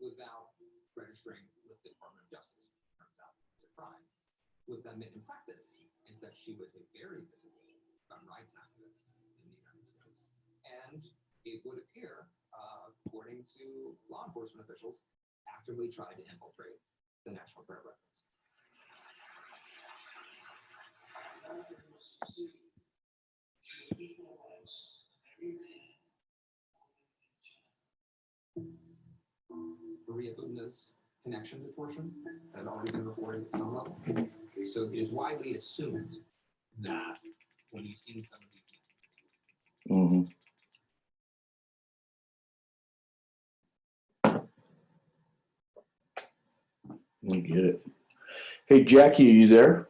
without registering with the Department of Justice. Turns out it's a crime. What that meant in practice is that she was a very visible gun rights activist in the United States. And it would appear, according to law enforcement officials, actively tried to infiltrate the National Guard records. Maria Buna's connection to torsion had already been reported at some level. So it is widely assumed that when you see some of these We get it. Hey, Jackie, are you there?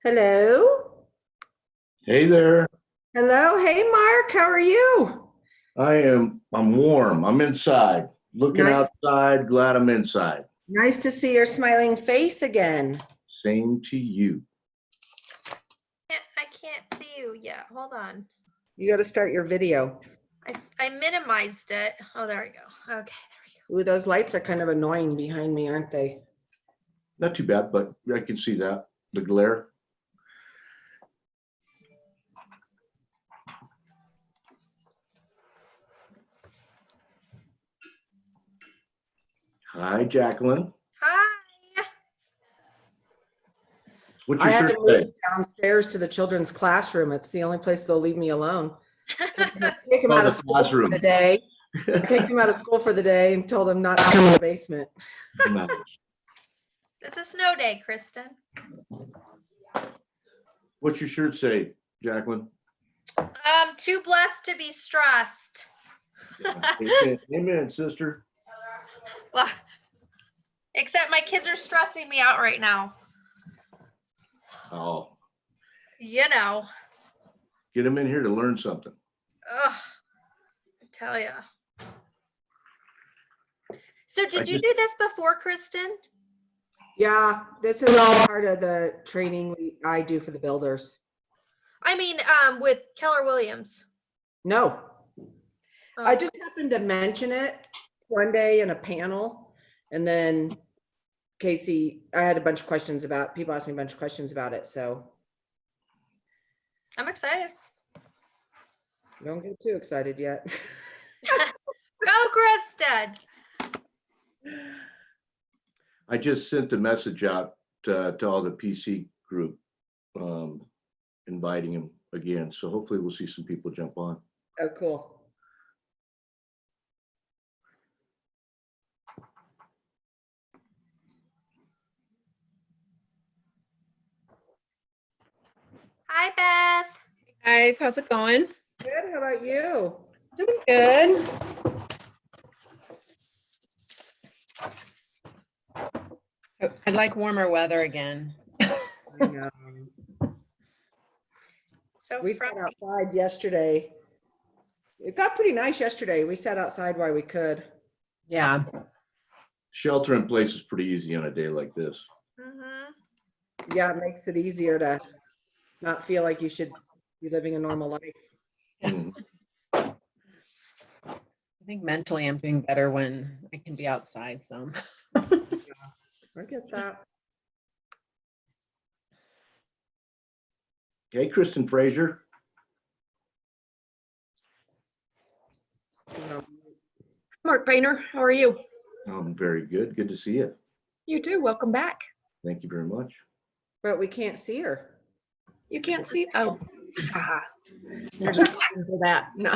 Hello. Hey there. Hello. Hey, Mark. How are you? I'm warm. I'm inside. Looking Nice. outside, glad I'm inside. Nice to see your smiling face again. Same to you. I can't see you yet. Hold on. You got to start your video. I minimized it. Oh, there we go. Okay, there we Ooh, those lights are kind of annoying behind me, aren't they? Not too bad, but I can see that. The glare. Hi, Jacqueline. go. Hi. What's I your had shirt to move say? downstairs to the children's classroom. It's the only place they'll leave me alone. Take them Oh, out the of school for classroom. the day. I kicked them out of school for the day and told them not to come in the basement. Nice. It's a snow day, Kristen. What's your shirt say, Jacqueline? Too blessed to be stressed. Amen, amen, sister. Well, except my kids are stressing me out right now. Oh, You know. get them in here to learn something. Ugh. I tell ya. So did you do this before, Kristen? Yeah, this is all part of the training I do for the builders. I mean, with Keller Williams. No, Oh. I just happened to mention it one day in a panel, and then Casey, I had a bunch of questions about, people asked me a bunch of questions about it, so I'm excited. don't get too excited yet. Go, Kristen. I just sent a message out to all the PC group, inviting them again. So hopefully we'll see some people jump on. Oh, cool. Hi, Beth. Guys, how's it going? Good, how about you? Doing good. I'd like warmer weather again. I know. So We from sat outside yesterday. It got pretty nice yesterday. We sat outside while we could. Yeah. Shelter in place is pretty easy on a day like this. Yeah, it makes it easier to not feel like you should be living a normal life. Mhm. I think mentally I'm doing better when I can be outside some. I get that. Hey, Kristen Frazier. Mark Painter, how are you? Very good. Good to see you. You too. Welcome back. Thank you very much. But we can't see her. You can't see. Oh, haha. There's a reason for that. No.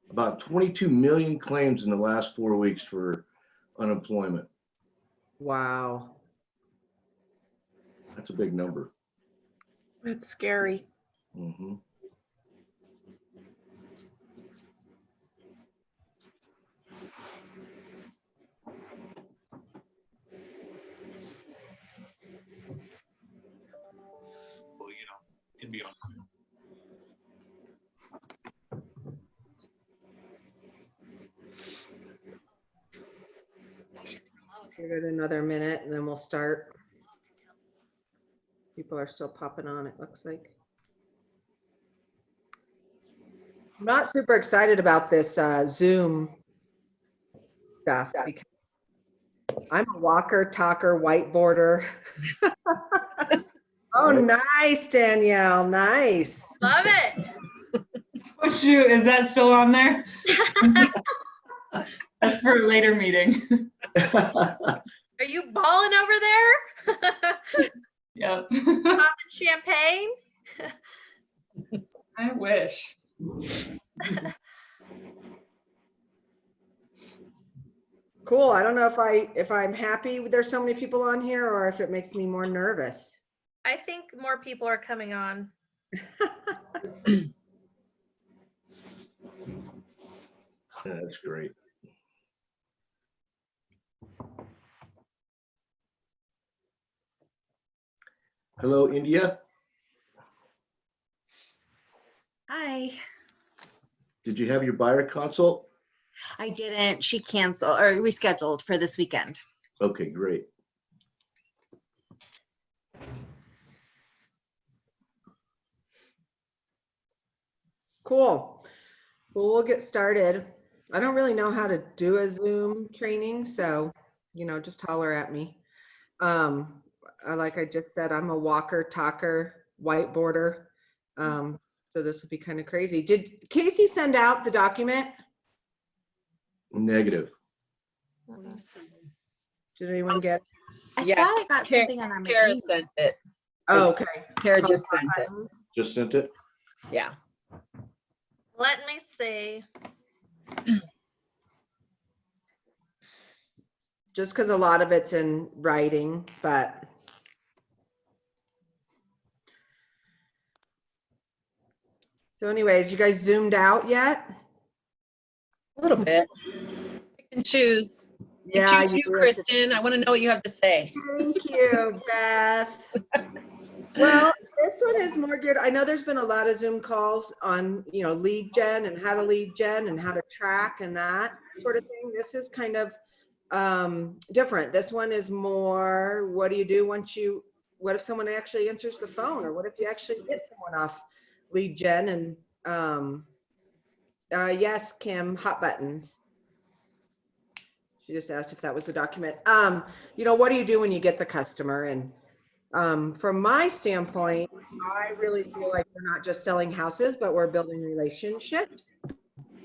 About 22 million claims in the last 4 weeks for unemployment. Wow. That's a big number. That's scary. Mhm. Give it another minute and then we'll start. People are still popping on, it looks like. I'm not super excited about this Zoom stuff because I'm a walker, talker, whiteboarder. Oh, nice, Danielle. Nice. Love it. Oh shoot, is that still on there? That's for a later meeting. Are you balling over there? Yep. Popping champagne? I wish. Cool. I don't know if I'm happy there's so many people on here or if it makes me more nervous. I think more people are coming on. Yeah, that's great. Hello, India. Hi. Did you have your buyer consult? I didn't. She canceled or rescheduled for this weekend. Okay, great. Cool. Well, we'll get started. I don't really know how to do a Zoom training, so, just holler at me. Like I just said, I'm a walker, talker, whiteboarder. So this will be kind of crazy. Did Casey send out the document? Negative. Did anyone get? I Yeah, thought I got Kara- something on our Kara email. sent it. Oh, okay. Kara just sent it. Just sent it? Yeah. Let me see. Just because a lot of it's in writing, but. So anyways, you guys zoomed out yet? A little bit. Pick and choose. Yeah, Choose you you, do. Kristen. I want to know what you have to say. Thank you, Beth. Well, this one is more geared. I know there's been a lot of Zoom calls on, lead gen and how to lead gen and how to track and that sort of thing. This is kind of different. This one is more, what do you do what if someone actually answers the phone, or what if you actually get someone off lead gen? And yes, Kim, hot buttons. She just asked if that was the document. What do you do when you get the customer? And from my standpoint, I really feel like we're not just selling houses, but we're building relationships.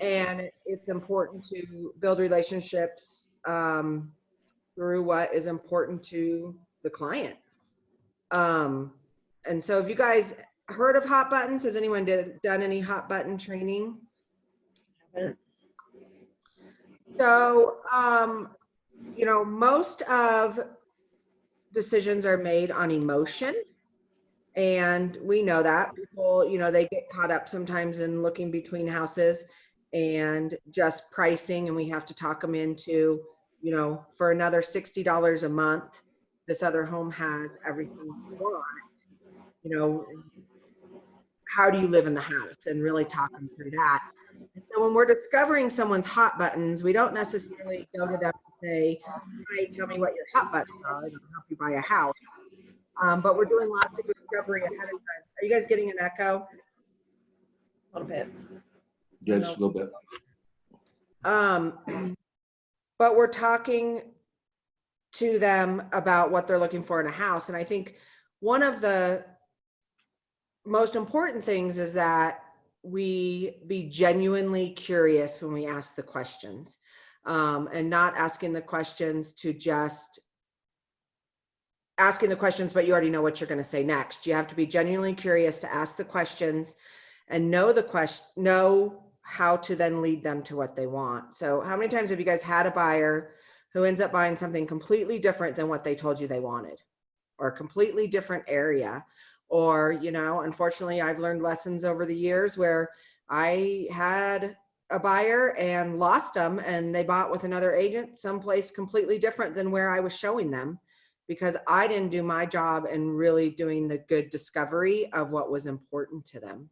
And it's important to build relationships through what is important to the client. And so have you guys heard of hot buttons? Has anyone done any hot button training? So, most of decisions are made on emotion. And we know that people, they get caught up sometimes in looking between houses and just pricing. And we have to talk them into, for another $60 a month, this other home has everything you want. How do you live in the house, and really talk them through that. And so when we're discovering someone's hot buttons, we don't necessarily go to them and say, "Hi, tell me what your hot buttons are, and I'll help you buy a house." But we're doing lots of discovery ahead of time. Are you guys getting an echo? A little bit. Yeah, just a little bit. But we're talking to them about what they're looking for in a house. And I think one of the most important things is that we be genuinely curious when we ask the questions, and not asking the questions to just asking the questions, but you already know what you're going to say next. You have to be genuinely curious to ask the questions and know how to then lead them to what they want. So how many times have you guys had a buyer who ends up buying something completely different than what they told you they wanted, or a completely different area? Or, unfortunately, I've learned lessons over the years where I had a buyer and lost them, and they bought with another agent someplace completely different than where I was showing them, because I didn't do my job in really doing the good discovery of what was important to them.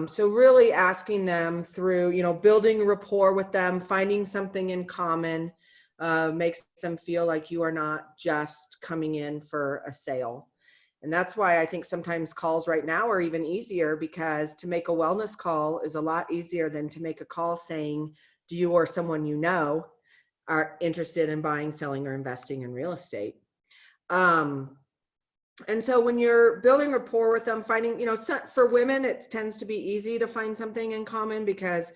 So really asking them through, building rapport with them, finding something in common, makes them feel like you are not just coming in for a sale. And that's why I think sometimes calls right now are even easier, because to make a wellness call is a lot easier than to make a call saying, do you or someone you know are interested in buying, selling, or investing in real estate? And so when you're building rapport with them, finding, for women, it tends to be easy to find something in common, because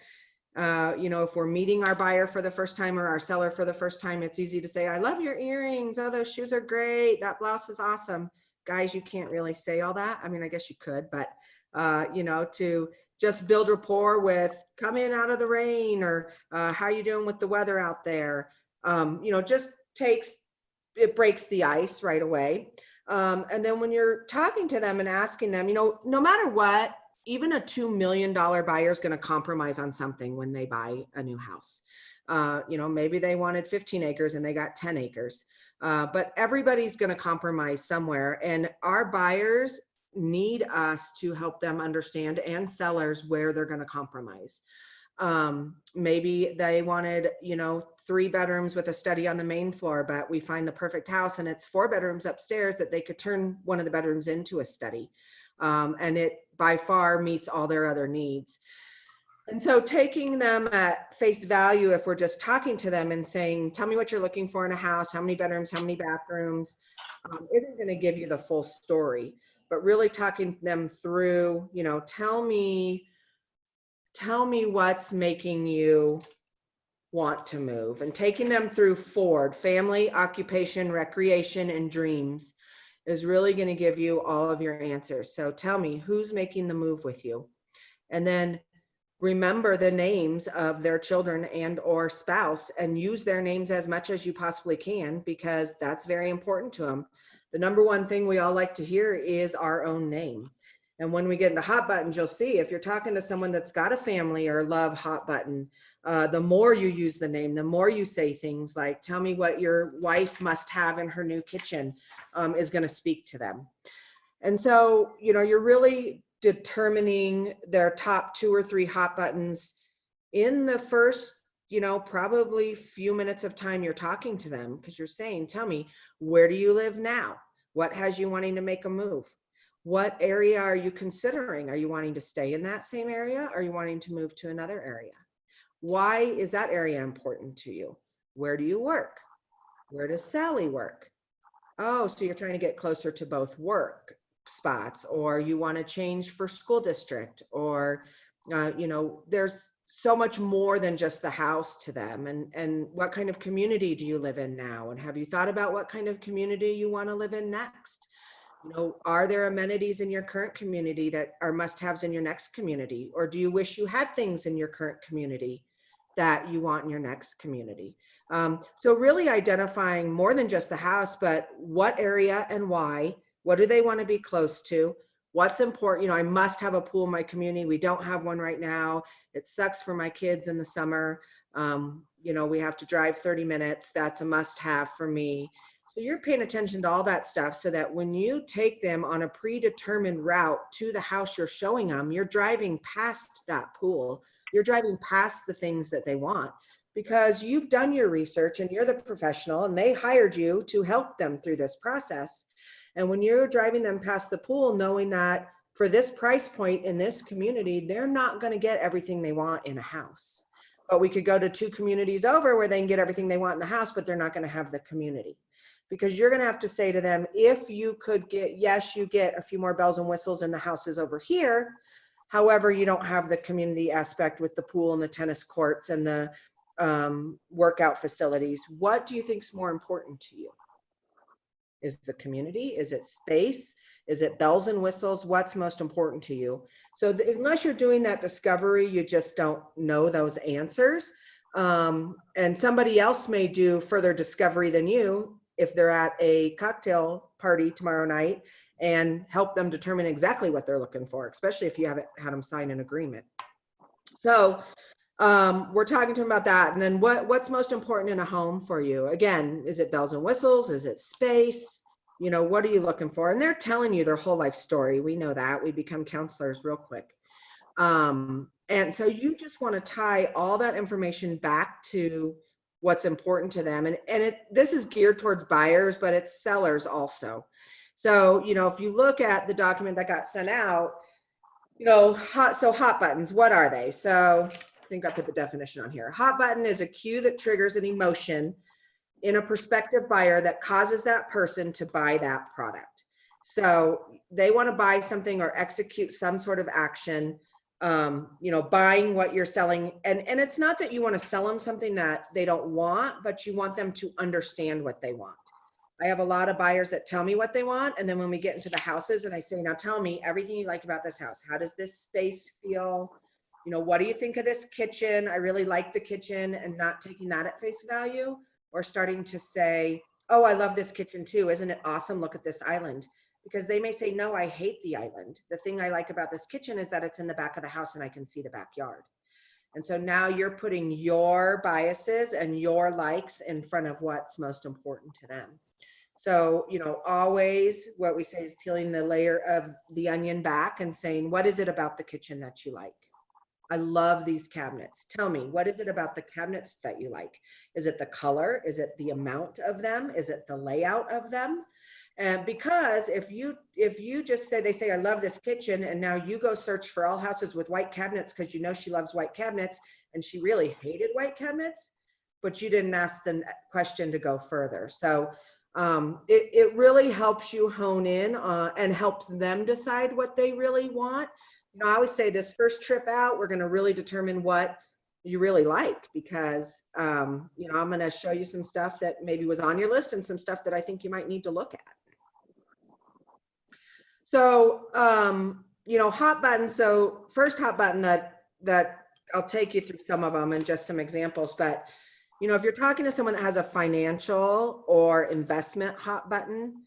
if we're meeting our buyer for the first time or our seller for the first time, it's easy to say, I love your earrings. Oh, those shoes are great. That blouse is awesome. Guys, you can't really say all that. I mean, I guess you could, but, to just build rapport with come in out of the rain, or how you doing with the weather out there? Just it breaks the ice right away. And then when you're talking to them and asking them, no matter what, even a $2 million buyer is going to compromise on something when they buy a new house. Maybe they wanted 15 acres and they got 10 acres. But everybody's going to compromise somewhere. And our buyers need us to help them understand, and sellers, where they're going to compromise. Maybe they wanted, 3 bedrooms with a study on the main floor, but we find the perfect house and it's 4 bedrooms upstairs that they could turn one of the bedrooms into a study. And it by far meets all their other needs. And so taking them at face value, if we're just talking to them and saying, tell me what you're looking for in a house, how many bedrooms, how many bathrooms, isn't going to give you the full story. But really talking them through, tell me what's making you want to move, and taking them through Ford, family, occupation, recreation, and dreams is really going to give you all of your answers. So tell me who's making the move with you. And then remember the names of their children and or spouse, and use their names as much as you possibly can, because that's very important to them. The number one thing we all like to hear is our own name. And when we get into hot buttons, you'll see if you're talking to someone that's got a family or love hot button, the more you use the name, the more you say things like, tell me what your wife must have in her new kitchen, is going to speak to them. And so, you're really determining their top 2 or 3 hot buttons in the first, probably few minutes of time you're talking to them, because you're saying, tell me, where do you live now? What has you wanting to make a move? What area are you considering? Are you wanting to stay in that same area? Or are you wanting to move to another area? Why is that area important to you? Where do you work? Where does Sally work? Oh, so you're trying to get closer to both work spots, or you want to change for school district, or, there's so much more than just the house to them. And what kind of community do you live in now? And have you thought about what kind of community you want to live in next? Are there amenities in your current community that are must-haves in your next community? Or do you wish you had things in your current community that you want in your next community? So really identifying more than just the house, but what area and why. What do they want to be close to? What's important? I must have a pool in my community. We don't have one right now. It sucks for my kids in the summer. We have to drive 30 minutes. That's a must-have for me. So you're paying attention to all that stuff, so that when you take them on a predetermined route to the house you're showing them, you're driving past that pool. You're driving past the things that they want, because you've done your research and you're the professional, and they hired you to help them through this process. And when you're driving them past the pool, knowing that for this price point in this community, they're not going to get everything they want in a house. But we could go to 2 communities over where they can get everything they want in the house, but they're not going to have the community. Because you're going to have to say to them, if you could get, yes, you get a few more bells and whistles in the houses over here. However, you don't have the community aspect with the pool and the tennis courts and the workout facilities. What do you think is more important to you? Is the community? Is it space? Is it bells and whistles? What's most important to you? So unless you're doing that discovery, you just don't know those answers. And somebody else may do further discovery than you if they're at a cocktail party tomorrow night, and help them determine exactly what they're looking for, especially if you haven't had them sign an agreement. So we're talking to them about that. And then what's most important in a home for you? Again, is it bells and whistles? Is it space? What are you looking for? And they're telling you their whole life story. We know that. We become counselors real quick. And so you just want to tie all that information back to what's important to them. And this is geared towards buyers, but it's sellers also. So, if you look at the document that got sent out, hot buttons, what are they? So I think I put the definition on here. Hot button is a cue that triggers an emotion in a prospective buyer that causes that person to buy that product. So they want to buy something or execute some sort of action, buying what you're selling. And it's not that you want to sell them something that they don't want, but you want them to understand what they want. I have a lot of buyers that tell me what they want. And then when we get into the houses and I say, now tell me everything you like about this house. How does this space feel? You know, what do you think of this kitchen? I really like the kitchen, and not taking that at face value, or starting to say, oh, I love this kitchen too. Isn't it awesome? Look at this island. Because they may say, no, I hate the island. The thing I like about this kitchen is that it's in the back of the house and I can see the backyard. And so now you're putting your biases and your likes in front of what's most important to them. So, you know, always what we say is peeling the layer of the onion back and saying, what is it about the kitchen that you like? I love these cabinets. Tell me, what is it about the cabinets that you like? Is it the color? Is it the amount of them? Is it the layout of them? And because if you just say, they say, I love this kitchen, and now you go search for all houses with white cabinets because you know she loves white cabinets and she really hated white cabinets, but you didn't ask the question to go further. So it really helps you hone in and helps them decide what they really want. You know, I always say this first trip out, we're going to really determine what you really like, because, you know, I'm going to show you some stuff that maybe was on your list and some stuff that I think you might need to look at. So, you know, hot buttons. So first hot button that I'll take you through some of them and just some examples, but you know, if you're talking to someone that has a financial or investment hot button,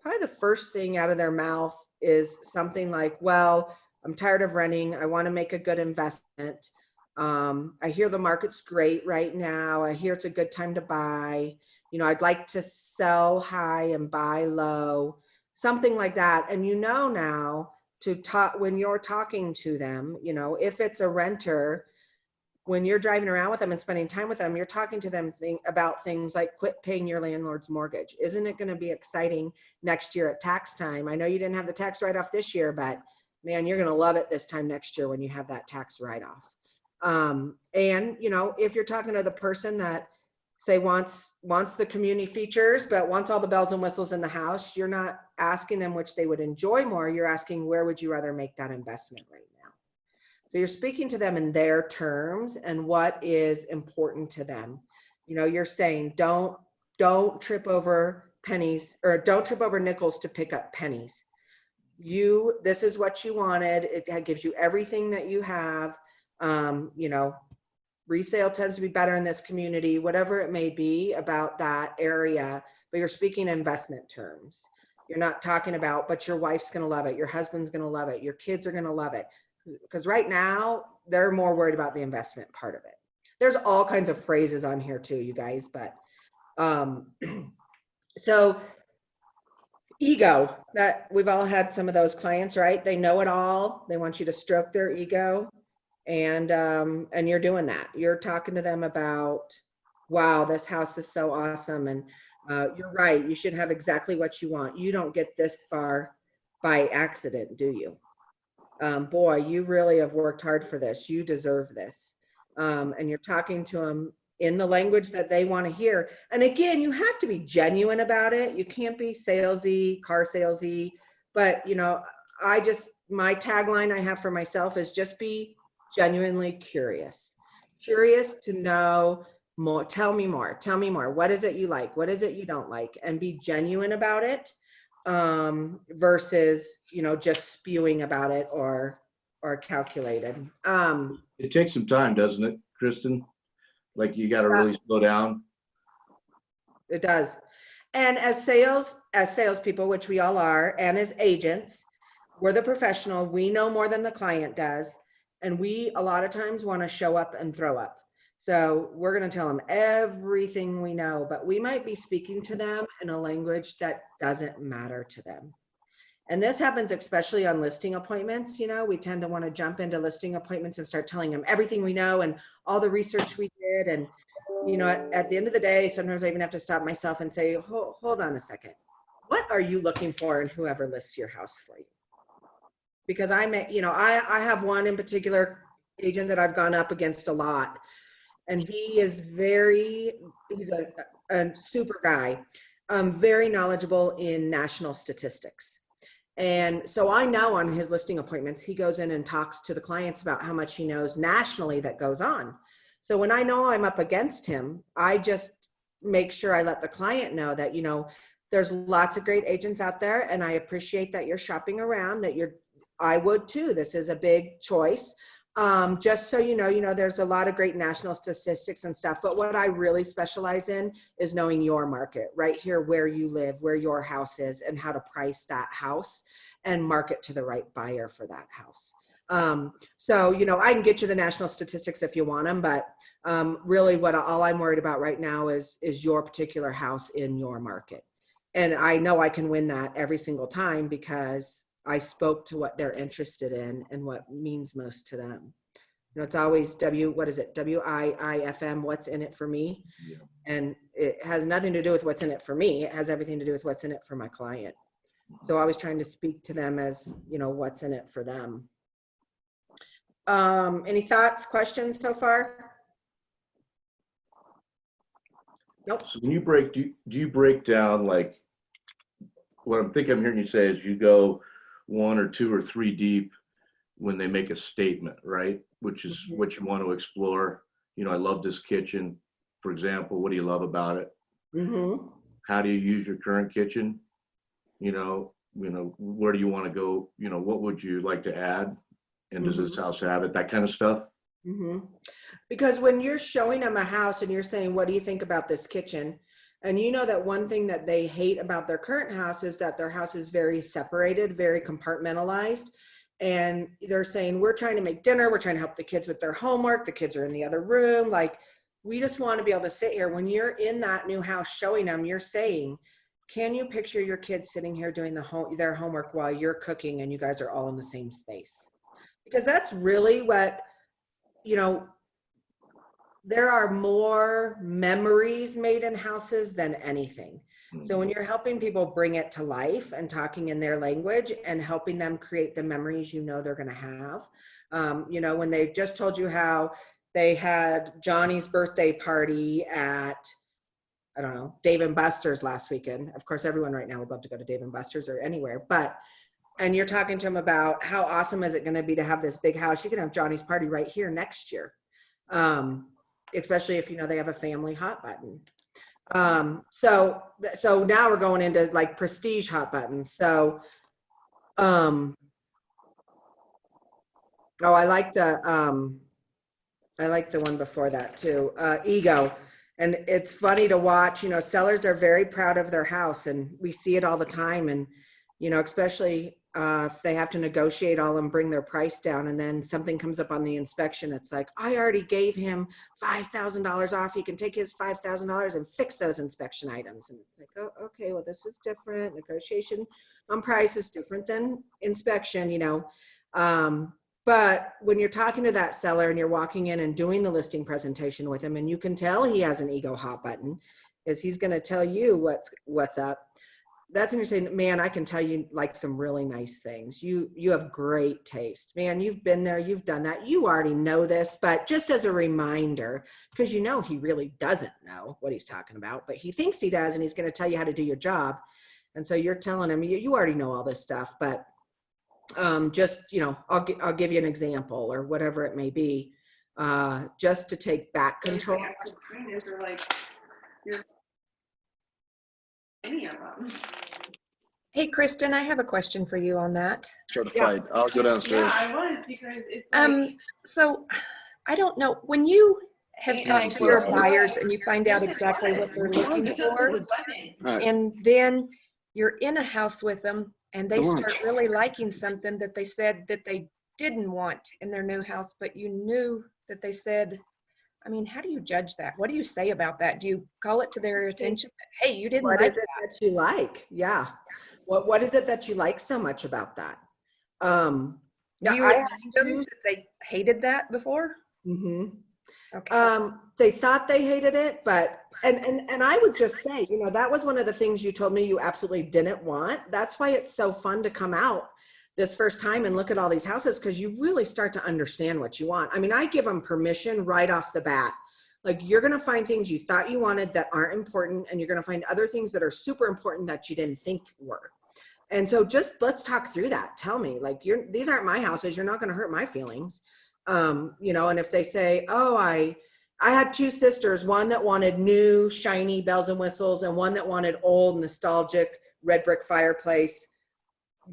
probably the first thing out of their mouth is something like, well, I'm tired of renting. I want to make a good investment. I hear the market's great right now. I hear it's a good time to buy. You know, I'd like to sell high and buy low, something like that. And you know, now to talk, when you're talking to them, you know, if it's a renter, when you're driving around with them and spending time with them, you're talking to them about things like, quit paying your landlord's mortgage. Isn't it going to be exciting next year at tax time? I know you didn't have the tax write-off this year, but man, you're going to love it this time next year when you have that tax write-off. And, you know, if you're talking to the person that say wants the community features, but wants all the bells and whistles in the house, you're not asking them which they would enjoy more. You're asking, where would you rather make that investment right now? So you're speaking to them in their terms and what is important to them. You know, you're saying, don't trip over pennies, or don't trip over nickels to pick up pennies. This is what you wanted. It gives you everything that you have. You know, resale tends to be better in this community, whatever it may be about that area, but you're speaking investment terms. You're not talking about, but your wife's going to love it. Your husband's going to love it. Your kids are going to love it. Because right now they're more worried about the investment part of it. There's all kinds of phrases on here too, you guys, but so ego, that we've all had some of those clients, right? They know it all. They want you to stroke their ego. And you're doing that. You're talking to them about, wow, this house is so awesome. And you're right. You should have exactly what you want. You don't get this far by accident, do you? Boy, you really have worked hard for this. You deserve this. And you're talking to them in the language that they want to hear. And again, you have to be genuine about it. You can't be salesy, car salesy, but you know, my tagline I have for myself is just be genuinely curious to know more. Tell me more. What is it you like? What is it you don't like? And be genuine about it. Versus, you know, just spewing about it or calculated. It takes some time, doesn't it, Kristen? Like you got to really slow down. It does. And as salespeople, which we all are, and as agents, we're the professional. We know more than the client does. And we, a lot of times, want to show up and throw up. So we're going to tell them everything we know, but we might be speaking to them in a language that doesn't matter to them. And this happens especially on listing appointments. You know, we tend to want to jump into listing appointments and start telling them everything we know and all the research we did. And, you know, at the end of the day, sometimes I even have to stop myself and say, hold on a second. What are you looking for in whoever lists your house for you? Because I have one in particular agent that I've gone up against a lot. And he's a super guy, very knowledgeable in national statistics. And so I know on his listing appointments, he goes in and talks to the clients about how much he knows nationally that goes on. So when I know I'm up against him, I just make sure I let the client know that, you know, There's lots of great agents out there, and I appreciate that you're shopping around, I would too. This is a big choice. Just so you know, there's a lot of great national statistics and stuff, but what I really specialize in is knowing your market right here, where you live, where your house is, and how to price that house and market to the right buyer for that house. So, I can get you the national statistics if you want them, but really all I'm worried about right now is your particular house in your market. And I know I can win that every single time because I spoke to what they're interested in and what means most to them. It's always WIIFM, what's in it for me. Yeah. And it has nothing to do with what's in it for me. It has everything to do with what's in it for my client. So I was trying to speak to them as, what's in it for them. Any thoughts, questions so far? Nope. So when you do you break down, like, what I'm hearing you say is you go 1 or 2 or 3 deep when they make a statement, right? Which is what you want to explore. I love this kitchen, for example. What do you love about it? Mm-hmm. How do you use your current kitchen? Where do you want to go? What would you like to add? And does this house have it? That kind of stuff. Mm-hmm. Because when you're showing them a house and you're saying, what do you think about this kitchen? And that one thing that they hate about their current house is that their house is very separated, very compartmentalized. And they're saying, we're trying to make dinner. We're trying to help the kids with their homework. The kids are in the other room. Like, we just want to be able to sit here. When you're in that new house showing them, you're saying, can you picture your kids sitting here doing their homework while you're cooking and you guys are all in the same space? Because that's really what, there are more memories made in houses than anything. So when you're helping people bring it to life and talking in their language and helping them create the memories they're going to have, when they just told you how they had Johnny's birthday party at, I don't know, Dave & Buster's last weekend. Of course, everyone right now would love to go to Dave & Buster's or anywhere, and you're talking to them about how awesome is it going to be to have this big house. You can have Johnny's party right here next year. Especially if they have a family hot button. So now we're going into like prestige hot buttons. So I like the one before that too, ego. And it's funny to watch, sellers are very proud of their house, and we see it all the time. And especially if they have to negotiate all and bring their price down, and then something comes up on the inspection, it's like, I already gave him $5,000 off. He can take his $5,000 and fix those inspection items. And it's like, oh, okay, well, this is different. Negotiation on price is different than inspection, but when you're talking to that seller and you're walking in and doing the listing presentation with him, and you can tell he has an ego hot button, is he's going to tell you what's up. That's when you're saying, man, I can tell you like some really nice things. You have great taste, man. You've been there, you've done that. You already know this, but just as a reminder, because he really doesn't know what he's talking about, but he thinks he does, and he's going to tell you how to do your job. And so you're telling him, you already know all this stuff, but just, I'll give you an example or whatever it may be, just to take back control. Any of them. Hey, Kristen, I have a question for you on that. Start a fight. I'll go downstairs. Yeah, I was, because it's so I don't know, when you have talked to your buyers and you find out exactly what they're looking for, and then you're in a house with them and they start really liking something that they said that they didn't want in their new house, but you knew that they said, how do you judge that? What do you say about that? Do you call it to their attention? Hey, you didn't like that. What is it that you like? Yeah. What is it that you like so much about that? Do you remind them that they hated that before? Mm-hmm. Okay. They thought they hated it, but, and I would just say, that was one of the things you told me you absolutely didn't want. That's why it's so fun to come out this first time and look at all these houses, because you really start to understand what you want. I give them permission right off the bat. Like, you're going to find things you thought you wanted that aren't important, and you're going to find other things that are super important that you didn't think were. And so just let's talk through that. Tell me, like, these aren't my houses. You're not going to hurt my feelings. And if they say, oh, I had two sisters, one that wanted new, shiny bells and whistles, and one that wanted old, nostalgic, red brick fireplace,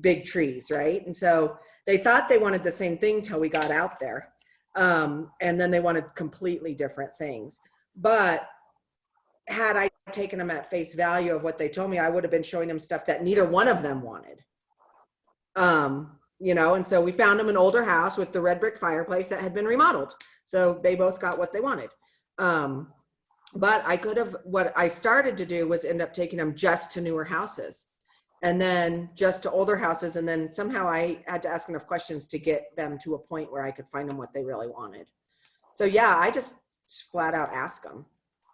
big trees, right? And so they thought they wanted the same thing till we got out there. And then they wanted completely different things. But had I taken them at face value of what they told me, I would have been showing them stuff that neither one of them wanted. You know, and so we found them an older house with the red brick fireplace that had been remodeled. So they both got what they wanted. But I could have, what I started to do was end up taking them just to newer houses and then just to older houses. And then somehow I had to ask enough questions to get them to a point where I could find them what they really wanted. So yeah, I just flat out ask them.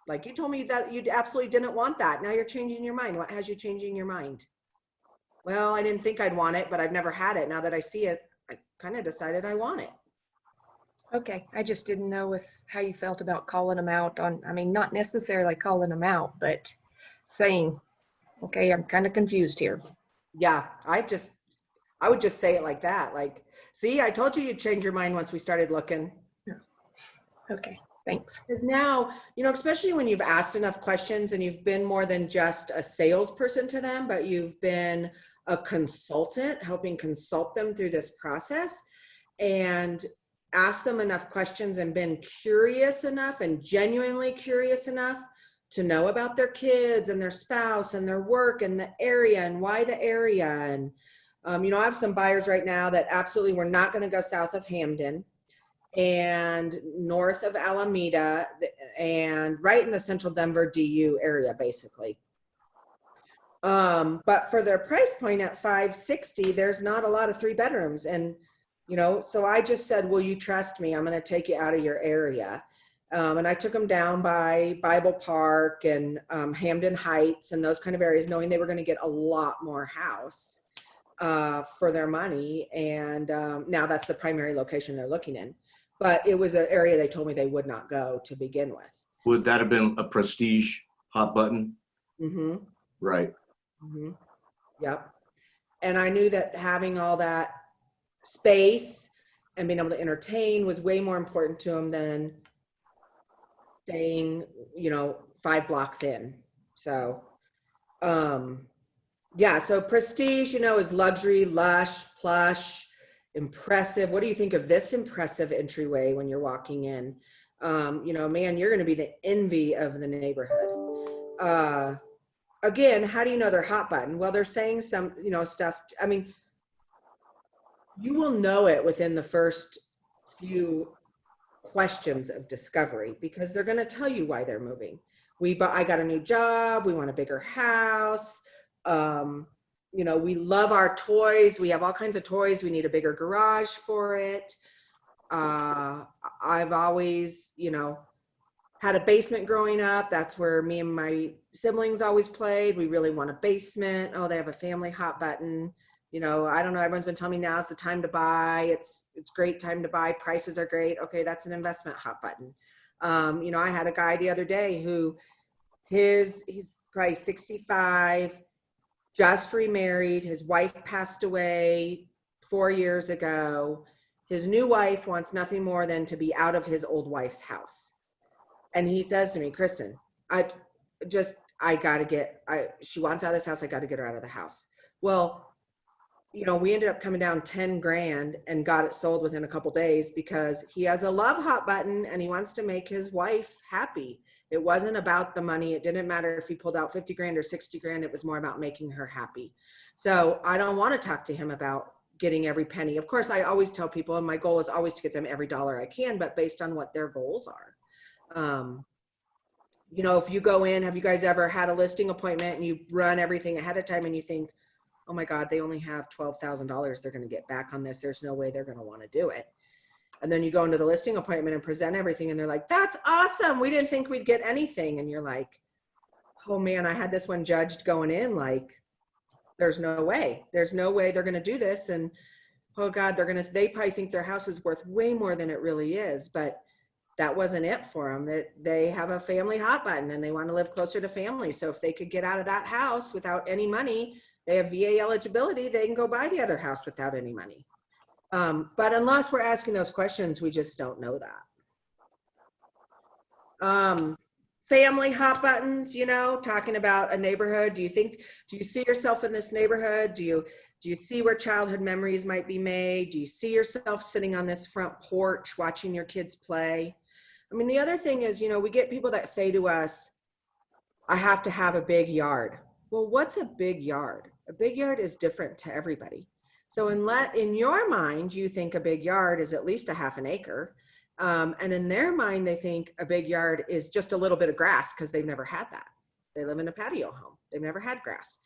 Like, you told me that you absolutely didn't want that. Now you're changing your mind. What has you changing your mind? Well, I didn't think I'd want it, but I've never had it. Now that I see it, I kind of decided I want it. Okay, I just didn't know how you felt about calling them out on, I mean, not necessarily calling them out, but saying, okay, I'm kind of confused here. Yeah, I would just say it like that. Like, see, I told you you'd change your mind once we started looking. Okay, thanks. Because now, you know, especially when you've asked enough questions and you've been more than just a salesperson to them, but you've been a consultant helping consult them through this process and asked them enough questions and been curious enough and genuinely curious enough to know about their kids and their spouse and their work and the area and why the area. And, you know, I have some buyers right now that absolutely were not going to go south of Hamden and north of Alameda and right in the central Denver DU area, basically. But for their price point at $560, there's not a lot of 3 bedrooms. And, you know, so I just said, will you trust me? I'm going to take you out of your area. And I took them down by Bible Park and Hamden Heights and those kind of areas, knowing they were going to get a lot more house for their money. And now that's the primary location they're looking in. But it was an area they told me they would not go to begin with. Would that have been a prestige hot button? Mm-hmm. Right. Mm-hmm. Yep. And I knew that having all that space and being able to entertain was way more important to them than staying, you know, 5 blocks in. So, yeah, so prestige, you know, is luxury, lush, plush, impressive. What do you think of this impressive entryway when you're walking in? You know, man, you're going to be the envy of the neighborhood. Again, how do you know they're hot button? Well, they're saying some, you know, stuff. I mean, you will know it within the first few questions of discovery because they're going to tell you why they're moving. I got a new job. We want a bigger house. You know, we love our toys. We have all kinds of toys. We need a bigger garage for it. I've always, you know, had a basement growing up. That's where me and my siblings always played. We really want a basement. Oh, they have a family hot button. You know, I don't know. Everyone's been telling me now's the time to buy. It's great time to buy. Prices are great. Okay, that's an investment hot button. You know, I had a guy the other day who he's probably 65, just remarried. His wife passed away 4 years ago. His new wife wants nothing more than to be out of his old wife's house. And he says to me, Kristen, she wants out of this house. I got to get her out of the house. Well, you know, we ended up coming down 10 grand and got it sold within a couple days because he has a love hot button and he wants to make his wife happy. It wasn't about the money. It didn't matter if he pulled out 50 grand or 60 grand. It was more about making her happy. So I don't want to talk to him about getting every penny. Of course, I always tell people, and my goal is always to get them every dollar I can, but based on what their goals are. You know, if you go in, have you guys ever had a listing appointment and you run everything ahead of time and you think, oh my God, they only have $12,000 they're going to get back on this. There's no way they're going to want to do it. And then you go into the listing appointment and present everything and they're like, that's awesome. We didn't think we'd get anything. And you're like, oh man, I had this one judged going in. Like, there's no way. There's no way they're going to do this. And oh God, they probably think their house is worth way more than it really is. But that wasn't it for them. That they have a family hot button and they want to live closer to family. So if they could get out of that house without any money, they have VA eligibility, they can go buy the other house without any money. But unless we're asking those questions, we just don't know that. Family hot buttons, you know, talking about a neighborhood. Do you see yourself in this neighborhood? Do you see where childhood memories might be made? Do you see yourself sitting on this front porch watching your kids play? I mean, the other thing is, you know, we get people that say to us, I have to have a big yard. Well, what's a big yard? A big yard is different to everybody. So in your mind, you think a big yard is at least a half an acre. And in their mind, they think a big yard is just a little bit of grass because they've never had that. They live in a patio home. They've never had grass.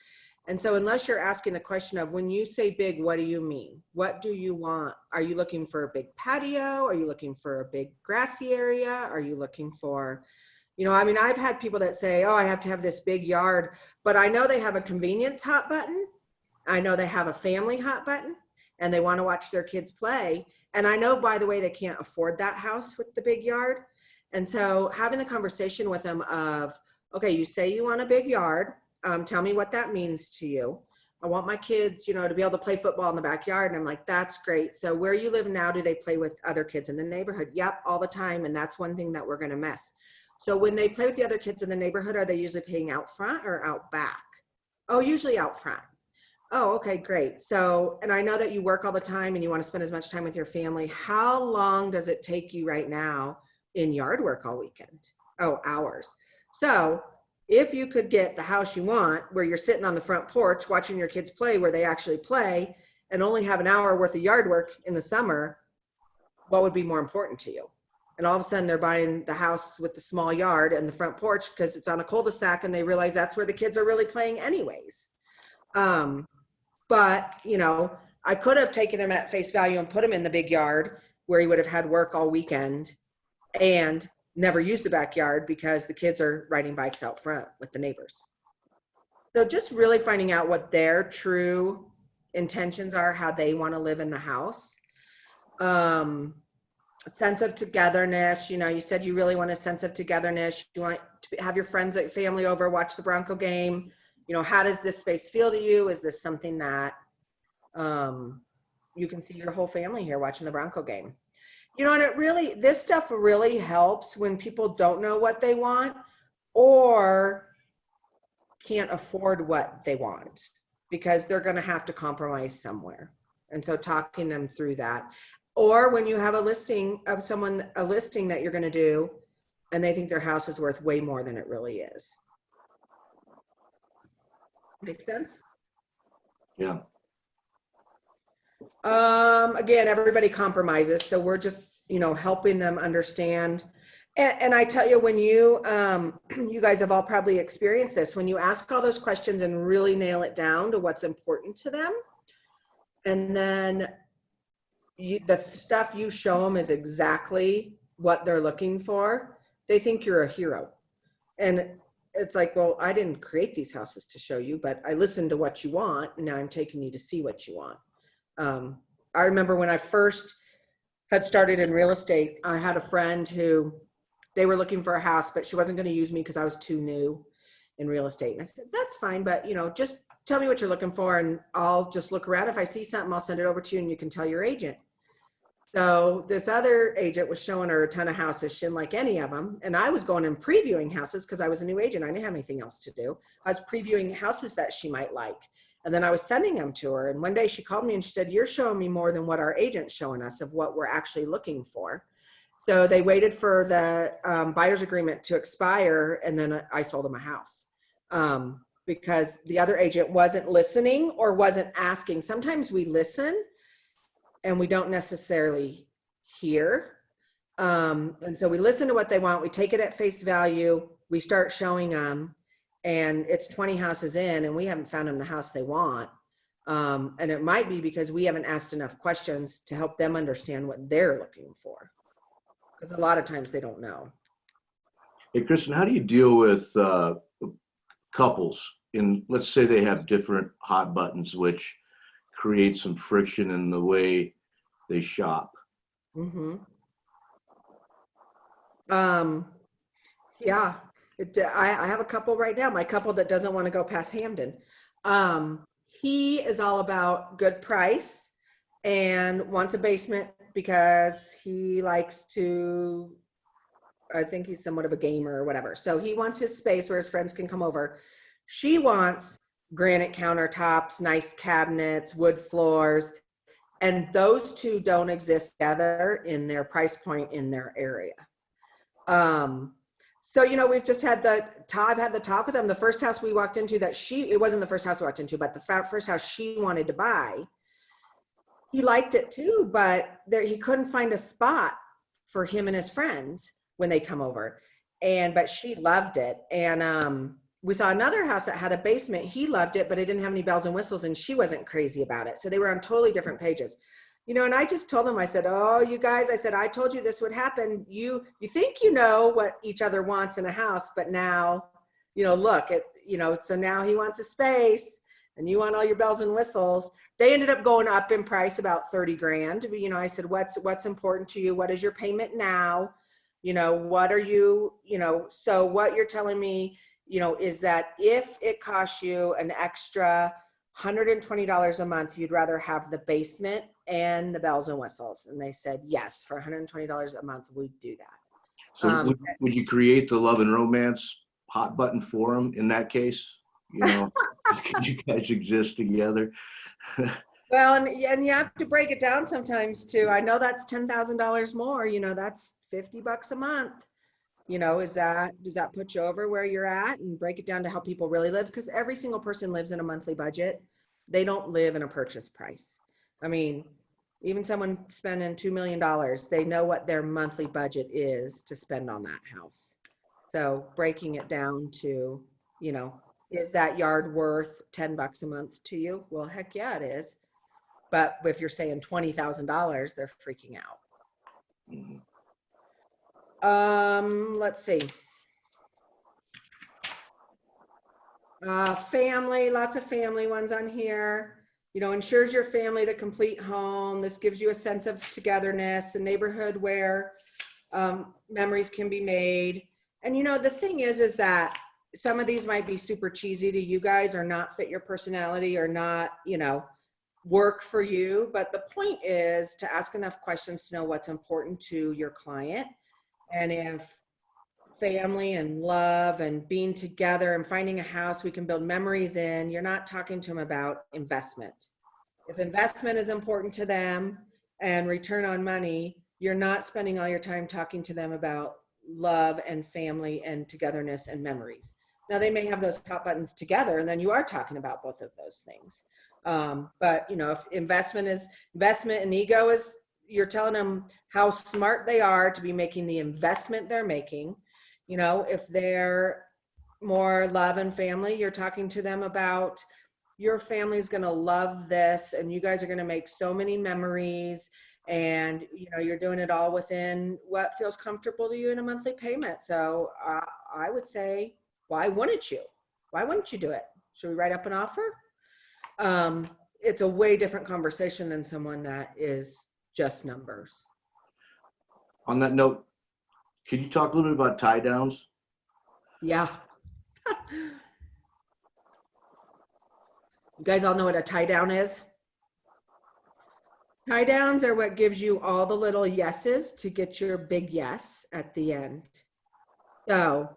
And so unless you're asking the question of, when you say big, what do you mean? What do you want? Are you looking for a big patio? Are you looking for a big grassy area? Are you looking for, you know, I mean, I've had people that say, oh, I have to have this big yard, but I know they have a convenience hot button. I know they have a family hot button and they want to watch their kids play. And I know, by the way, they can't afford that house with the big yard. And so having the conversation with them of, okay, you say you want a big yard. Tell me what that means to you. I want my kids, you know, to be able to play football in the backyard. And I'm like, that's great. So where you live now, do they play with other kids in the neighborhood? Yep, all the time. And that's one thing that we're going to miss. So when they play with the other kids in the neighborhood, are they usually playing out front or out back? Oh, usually out front. Oh, okay, great. So, and I know that you work all the time and you want to spend as much time with your family. How long does it take you right now in yard work all weekend? Oh, hours. So if you could get the house you want, where you're sitting on the front porch watching your kids play where they actually play, and only have an hour worth of yard work in the summer, what would be more important to you? And all of a sudden they're buying the house with the small yard and the front porch because it's on a cul-de-sac and they realize that's where the kids are really playing anyways. But, you know, I could have taken him at face value and put him in the big yard where he would have had work all weekend and never used the backyard because the kids are riding bikes out front with the neighbors. So just really finding out what their true intentions are, how they want to live in the house. Sense of togetherness. You know, you said you really want a sense of togetherness. You want to have your friends, like family over, watch the Bronco game. You know, how does this space feel to you? Is this something that you can see your whole family here watching the Bronco game? You know, and it really, this stuff really helps when people don't know what they want or can't afford what they want because they're going to have to compromise somewhere. And so talking them through that. Or when you have a listing of someone, a listing that you're going to do, and they think their house is worth way more than it really is. Make sense? Yeah. Again, everybody compromises. So we're just, you know, helping them understand. And I tell you, when you, you guys have all probably experienced this, when you ask all those questions and really nail it down to what's important to them, and then the stuff you show them is exactly what they're looking for, they think you're a hero. And it's like, well, I didn't create these houses to show you, but I listened to what you want, and now I'm taking you to see what you want. I remember when I first had started in real estate, I had a friend who, they were looking for a house, but she wasn't going to use me because I was too new in real estate. And I said, that's fine, but you know, just tell me what you're looking for and I'll just look around. If I see something, I'll send it over to you and you can tell your agent. So this other agent was showing her a ton of houses. She didn't like any of them. And I was going and previewing houses because I was a new agent. I didn't have anything else to do. I was previewing houses that she might like. And then I was sending them to her. And one day she called me and she said, you're showing me more than what our agent's showing us of what we're actually looking for. So they waited for the buyer's agreement to expire. And then I sold them a house because the other agent wasn't listening or wasn't asking. Sometimes we listen and we don't necessarily hear. And so we listen to what they want. We take it at face value. We start showing them. And it's 20 houses in and we haven't found them the house they want. And it might be because we haven't asked enough questions to help them understand what they're looking for. Because a lot of times they don't know. Hey, Kristen, how do you deal with couples in, let's say they have different hot buttons, which create some friction in the way they shop? Mm-hmm. Yeah. I have a couple right now, my couple that doesn't want to go past Hamden. He is all about good price and wants a basement because he likes to I think he's somewhat of a gamer or whatever. So he wants his space where his friends can come over. She wants granite countertops, nice cabinets, wood floors, and those two don't exist together in their price point in their area. So, we've just had I've had the talk with them. The first house we walked into it wasn't the first house we walked into, but the first house she wanted to buy, he liked it too, but he couldn't find a spot for him and his friends when they come over. But she loved it. And, we saw another house that had a basement. He loved it, but it didn't have any bells and whistles, and she wasn't crazy about it. So they were on totally different pages. And I just told them, I said, oh, you guys, I said, I told you this would happen. You think you know what each other wants in a house, but now, look at, so now he wants a space and you want all your bells and whistles. They ended up going up in price about 30 grand. I said, what's important to you? What is your payment now? What are you, so what you're telling me, is that if it costs you an extra $120 a month, you'd rather have the basement and the bells and whistles. And they said, yes, for $120 a month, we'd do that. So would you create the love and romance hot button for them in that case? Could you guys exist together? Well, and you have to break it down sometimes too. I know that's $10,000 more, that's $50 a month. Does that put you over where you're at? And break it down to how people really live, because every single person lives in a monthly budget. They don't live in a purchase price. I mean, even someone spending $2 million, they know what their monthly budget is to spend on that house. So breaking it down to, is that yard worth $10 a month to you? Well, heck yeah, it is. But if you're saying $20,000, they're freaking out. Mhm. Let's see. Family, lots of family ones on here. Ensures your family the complete home. This gives you a sense of togetherness, a neighborhood where memories can be made. And the thing is that some of these might be super cheesy to you guys or not fit your personality or not, work for you. But the point is to ask enough questions to know what's important to your client. And if family and love and being together and finding a house we can build memories in, you're not talking to them about investment. If investment is important to them and return on money, you're not spending all your time talking to them about love and family and togetherness and memories. Now they may have those hot buttons together and then you are talking about both of those things. But if investment and ego is, you're telling them how smart they are to be making the investment they're making. If they're more love and family, you're talking to them about your family's going to love this and you guys are going to make so many memories and, you're doing it all within what feels comfortable to you in a monthly payment. So I would say, why wouldn't you? Why wouldn't you do it? Should we write up an offer? It's a way different conversation than someone that is just numbers. On that note, can you talk a little bit about tie downs? Yeah. You guys all know what a tie down is? Tie downs are what gives you all the little yeses to get your big yes at the end. So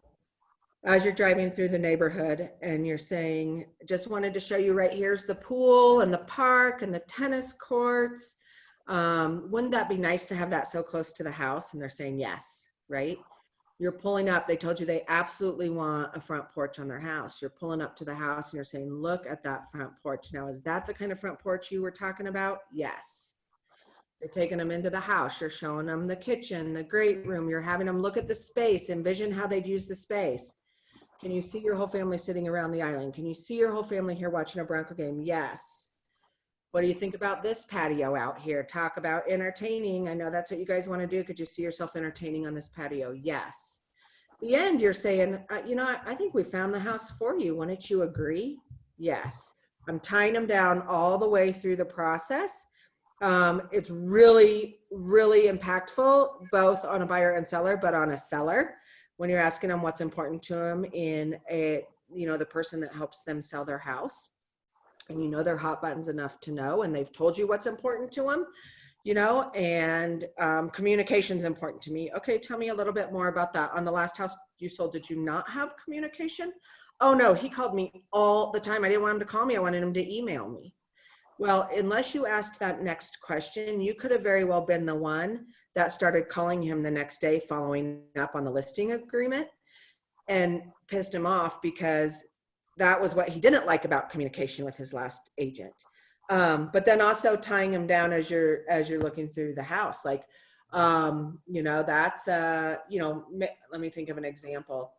as you're driving through the neighborhood and you're saying, just wanted to show you right here's the pool and the park and the tennis courts. Wouldn't that be nice to have that so close to the house? And they're saying yes, right? You're pulling up, they told you they absolutely want a front porch on their house. You're pulling up to the house and you're saying, look at that front porch. Now, is that the kind of front porch you were talking about? Yes. You're taking them into the house. You're showing them the kitchen, the great room. You're having them look at the space, envision how they'd use the space. Can you see your whole family sitting around the island? Can you see your whole family here watching a Bronco game? Yes. What do you think about this patio out here? Talk about entertaining. I know that's what you guys want to do. Could you see yourself entertaining on this patio? Yes. At the end, you're saying, I think we found the house for you. Wouldn't you agree? Yes. I'm tying them down all the way through the process. It's really, really impactful, both on a buyer and seller, but on a seller, when you're asking them what's important to them in the person that helps them sell their house. And they're hot buttons enough to know, and they've told you what's important to them. you know, and communication is important to me. Okay, tell me a little bit more about that. On the last house you sold, did you not have communication? Oh no, he called me all the time. I didn't want him to call me. I wanted him to email me. Well, unless you asked that next question, you could have very well been the one that started calling him the next day following up on the listing agreement and pissed him off because that was what he didn't like about communication with his last agent. But then also tying him down as you're looking through the house, like, you know, that's, you know, let me think of an example.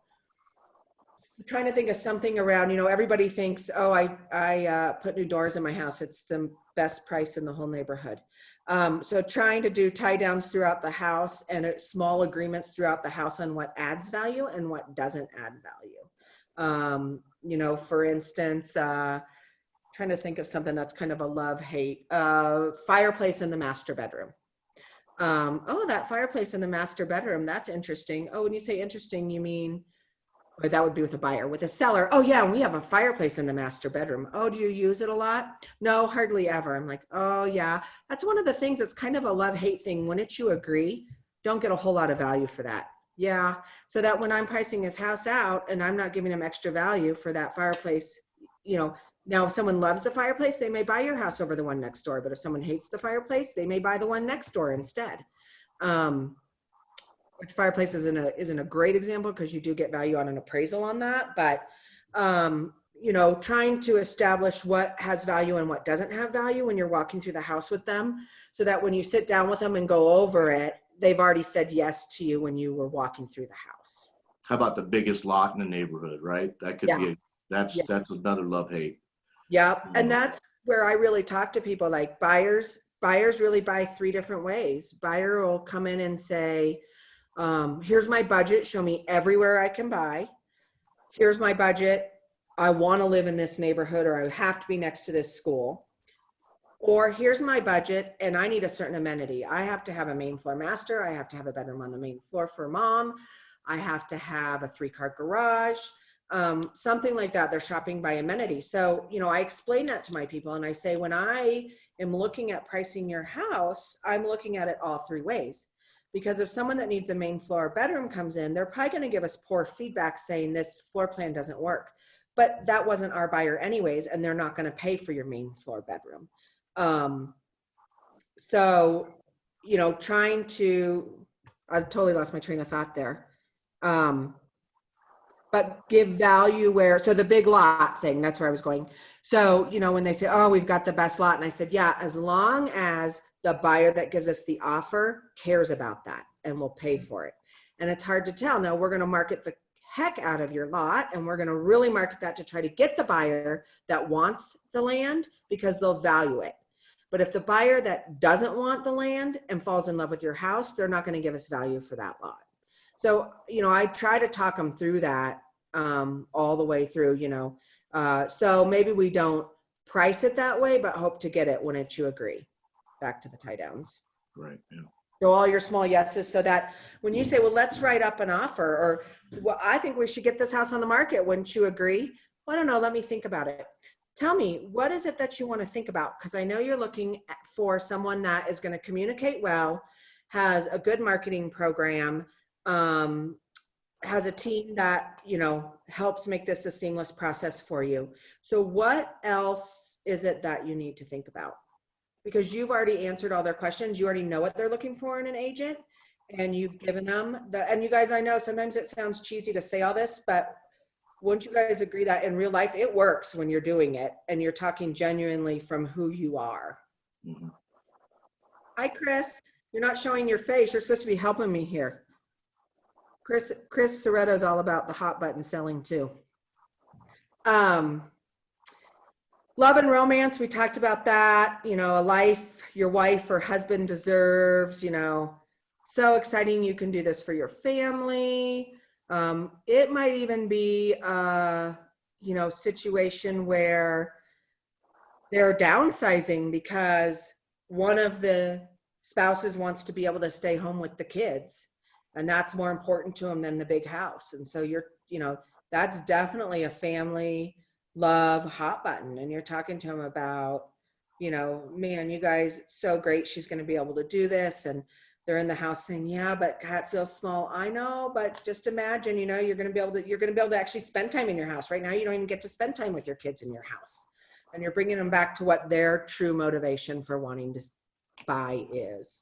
Trying to think of something around, you know, everybody thinks, oh, I put new doors in my house. It's the best price in the whole neighborhood. So trying to do tie downs throughout the house and small agreements throughout the house on what adds value and what doesn't add value. You know, for instance, trying to think of something that's kind of a love-hate, fireplace in the master bedroom. Oh, that fireplace in the master bedroom, that's interesting. Oh, when you say interesting, you mean, but that would be with a buyer. With a seller, oh yeah, we have a fireplace in the master bedroom. Oh, do you use it a lot? No, hardly ever. I'm like, oh yeah, that's one of the things that's kind of a love-hate thing. Wouldn't you agree? Don't get a whole lot of value for that. Yeah, so that when I'm pricing his house out and I'm not giving him extra value for that fireplace, you know, now if someone loves the fireplace, they may buy your house over the one next door. But if someone hates the fireplace, they may buy the one next door instead. Which fireplace isn't a great example because you do get value on an appraisal on that. But, you know, trying to establish what has value and what doesn't have value when you're walking through the house with them, so that when you sit down with them and go over it, they've already said yes to you when you were walking through the house. How about the biggest lot in the neighborhood, right? That could be, that's another love-hate. Yep. And that's where I really talk to people, like buyers really buy three different ways. Buyer will come in and say, here's my budget. Show me everywhere I can buy. Here's my budget. I want to live in this neighborhood, or I have to be next to this school. Or here's my budget and I need a certain amenity. I have to have a main floor master. I have to have a bedroom on the main floor for mom. I have to have a 3-car garage, something like that. They're shopping by amenity. So, you know, I explain that to my people and I say, when I am looking at pricing your house, I'm looking at it all three ways. Because if someone that needs a main floor bedroom comes in, they're probably going to give us poor feedback saying this floor plan doesn't work. But that wasn't our buyer anyways, and they're not going to pay for your main floor bedroom. So, you know, I totally lost my train of thought there. But give value where, so the big lot thing, that's where I was going. So, you know, when they say, oh, we've got the best lot. And I said, yeah, as long as the buyer that gives us the offer cares about that and will pay for it. And it's hard to tell. Now we're going to market the heck out of your lot, and we're going to really market that to try to get the buyer that wants the land because they'll value it. But if the buyer that doesn't want the land and falls in love with your house, they're not going to give us value for that lot. So, you know, I try to talk them through that all the way through, you know. So maybe we don't price it that way, but hope to get it. Wouldn't you agree? Back to the tie downs. Right. Yeah. So all your small yeses, so that when you say, well, let's write up an offer, or well, I think we should get this house on the market. Wouldn't you agree? Well, I don't know. Let me think about it. Tell me, what is it that you want to think about? Because I know you're looking for someone that is going to communicate well, has a good marketing program, has a team that, you know, helps make this a seamless process for you. So what else is it that you need to think about? Because you've already answered all their questions. You already know what they're looking for in an agent, and you've given them and you guys, I know sometimes it sounds cheesy to say all this, but wouldn't you guys agree that in real life, it works when you're doing it and you're talking genuinely from who you are? Mm-hmm. Hi, Chris. You're not showing your face. You're supposed to be helping me here. Chris Soretto is all about the hot button selling too. Love and romance, we talked about that. You know, a life your wife or husband deserves, you know. So exciting, you can do this for your family. It might even be a, you know, situation where they're downsizing because one of the spouses wants to be able to stay home with the kids, and that's more important to them than the big house. And so you're, you know, that's definitely a family love hot button, and you're talking to them about you know, man, you guys, it's so great. She's going to be able to do this. And they're in the house saying, yeah, but God, it feels small. I know, but just imagine, you know, you're going to be able to actually spend time in your house. Right now, you don't even get to spend time with your kids in your house. And you're bringing them back to what their true motivation for wanting to buy is.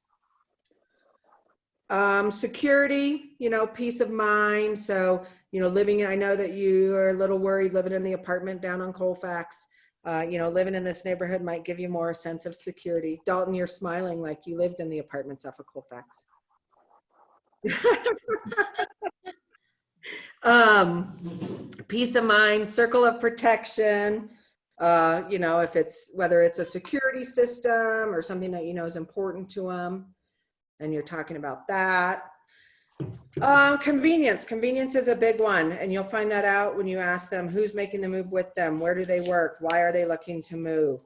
Security, you know, peace of mind. So, you know, I know that you are a little worried living in the apartment down on Colfax. You know, living in this neighborhood might give you more sense of security. Dalton, you're smiling like you lived in the apartments off of Colfax. Peace of mind, circle of protection. You know, whether it's a security system or something that you know is important to them, and you're talking about that. Convenience is a big one, and you'll find that out when you ask them who's making the move with them, where do they work, why are they looking to move,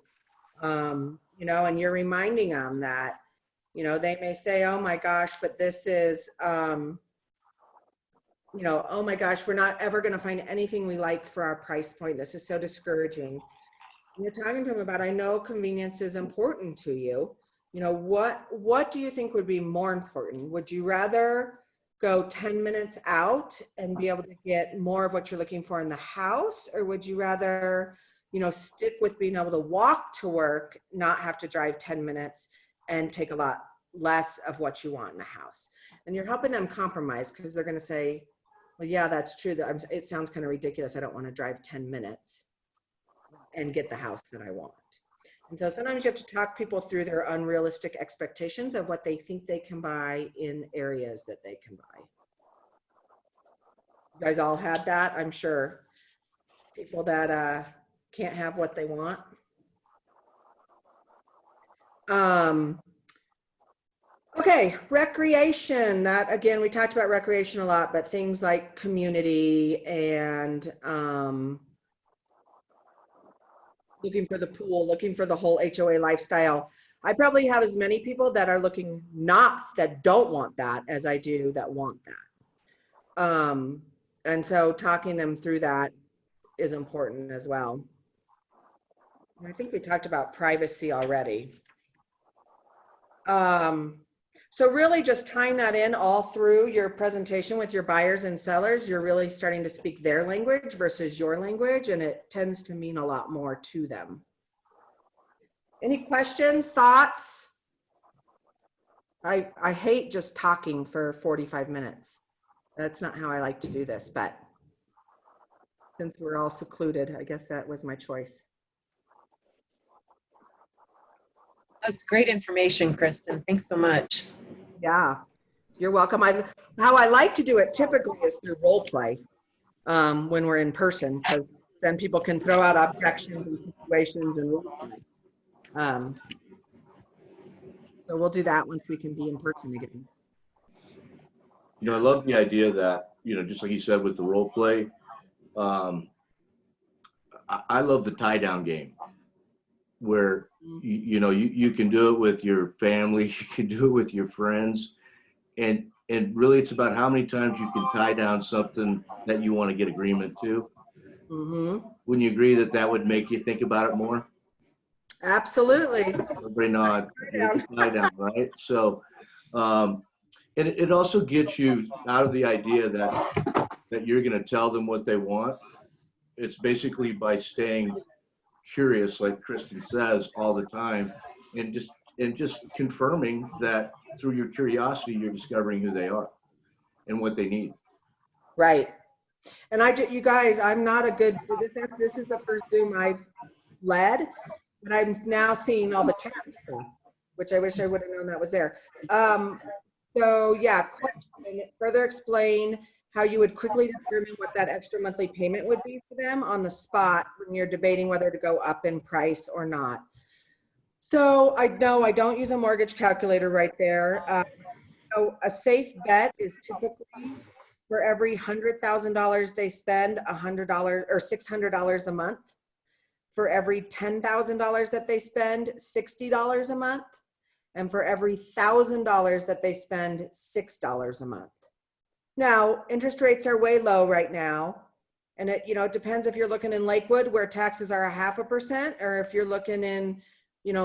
you know, and you're reminding them that, you know, they may say, oh my gosh, but this is, you know, oh my gosh, we're not ever going to find anything we like for our price point. This is so discouraging. And you're talking to them about, I know convenience is important to you. You know, what do you think would be more important? Would you rather go 10 minutes out and be able to get more of what you're looking for in the house? Or would you rather, you know, stick with being able to walk to work, not have to drive 10 minutes and take a lot less of what you want in the house? And you're helping them compromise, because they're going to say, well, yeah, that's true. It sounds kind of ridiculous. I don't want to drive 10 minutes and get the house that I want. And so sometimes you have to talk people through their unrealistic expectations of what they think they can buy in areas that they can buy. You guys all had that, I'm sure. People that can't have what they want. Okay, recreation. That, again, we talked about recreation a lot, but things like community and looking for the pool, looking for the whole HOA lifestyle. I probably have as many people that are looking that don't want that as I do that want that. And so talking them through that is important as well. And I think we talked about privacy already. So really just tying that in all through your presentation with your buyers and sellers, you're really starting to speak their language versus your language, and it tends to mean a lot more to them. Any questions, thoughts? I hate just talking for 45 minutes. That's not how I like to do this, but since we're all secluded, I guess that was my choice. That's great information, Kristen. Thanks so much. Yeah, you're welcome. How I like to do it typically is through role play when we're in person, because then people can throw out objections and situations and role play. So we'll do that once we can be in person again. You know, I love the idea that, you know, just like you said with the role play, I love the tie down game where, you know, you can do it with your family, you can do it with your friends. And really it's about how many times you can tie down something that you want to get agreement to. Mm-hmm. Wouldn't you agree that that would make you think about it more? Absolutely. Everybody nod. Tie down, right? So, and it also gets you out of the idea that you're going to tell them what they want. It's basically by staying curious, like Kristen says all the time, and just confirming that through your curiosity, you're discovering who they are and what they need. Right. And you guys, I'm not a good, this is the first Zoom I've led, but I'm now seeing all the chat stuff, which I wish I would have known that was there. So yeah, question, further explain how you would quickly determine what that extra monthly payment would be for them on the spot when you're debating whether to go up in price or not. So I know I don't use a mortgage calculator right there. So a safe bet is typically for every $100,000 they spend, $100 or $600 a month. For every $10,000 that they spend, $60 a month. And for every $1,000 that they spend, $6 a month. Now, interest rates are way low right now. And it, you know, it depends if you're looking in Lakewood where taxes are 0.5%, or if you're looking in